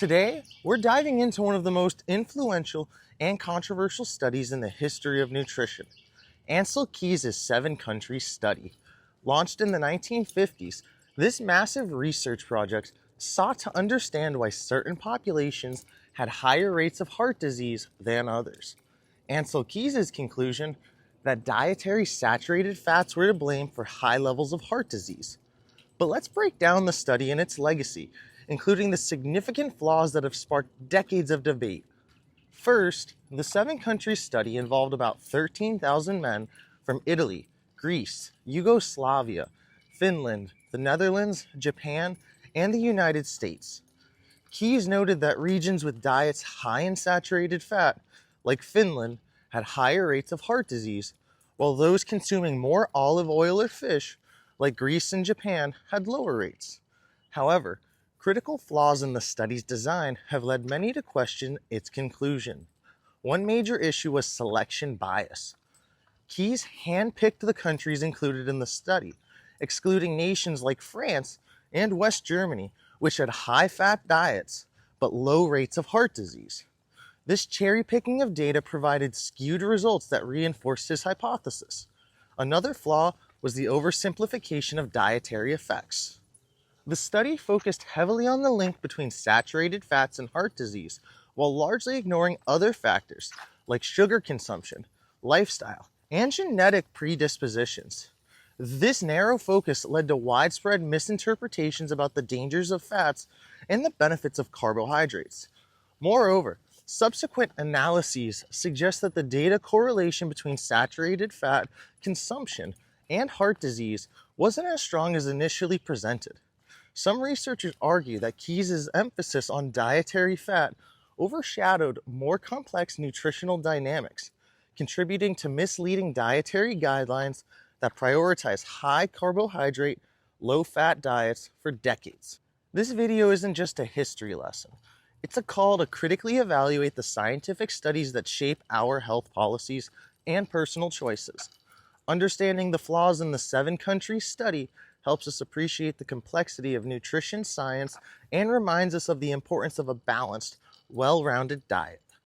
Today, we're diving into one of the most influential and controversial studies in the history of nutrition, Ancel Keys' 7-country study. Launched in the 1950s, this massive research project sought to understand why certain populations had higher rates of heart disease than others. Ancel Keys' conclusion that dietary saturated fats were to blame for high levels of heart disease. But let's break down the study and its legacy, including the significant flaws that have sparked decades of debate. First, the 7-country study involved about 13,000 men from Italy, Greece, Yugoslavia, Finland, the Netherlands, Japan, and the United States. Keys noted that regions with diets high in saturated fat, like Finland, had higher rates of heart disease, while those consuming more olive oil or fish, like Greece and Japan, had lower rates. However, critical flaws in the study's design have led many to question its conclusion. One major issue was selection bias. Keys handpicked the countries included in the study, excluding nations like France and West Germany, which had high-fat diets but low rates of heart disease. This cherry-picking of data provided skewed results that reinforced his hypothesis. Another flaw was the oversimplification of dietary effects. The study focused heavily on the link between saturated fats and heart disease, while largely ignoring other factors like sugar consumption, lifestyle, and genetic predispositions. This narrow focus led to widespread misinterpretations about the dangers of fats and the benefits of carbohydrates. Moreover, subsequent analyses suggest that the data correlation between saturated fat consumption and heart disease wasn't as strong as initially presented. Some researchers argue that Keys' emphasis on dietary fat overshadowed more complex nutritional dynamics, contributing to misleading dietary guidelines that prioritize high carbohydrate, low fat diets for decades. This video isn't just a history lesson. It's a call to critically evaluate the scientific studies that shape our health policies and personal choices. Understanding the flaws in the 7-country study helps us appreciate the complexity of nutrition science and reminds us of the importance of a balanced, well-rounded diet.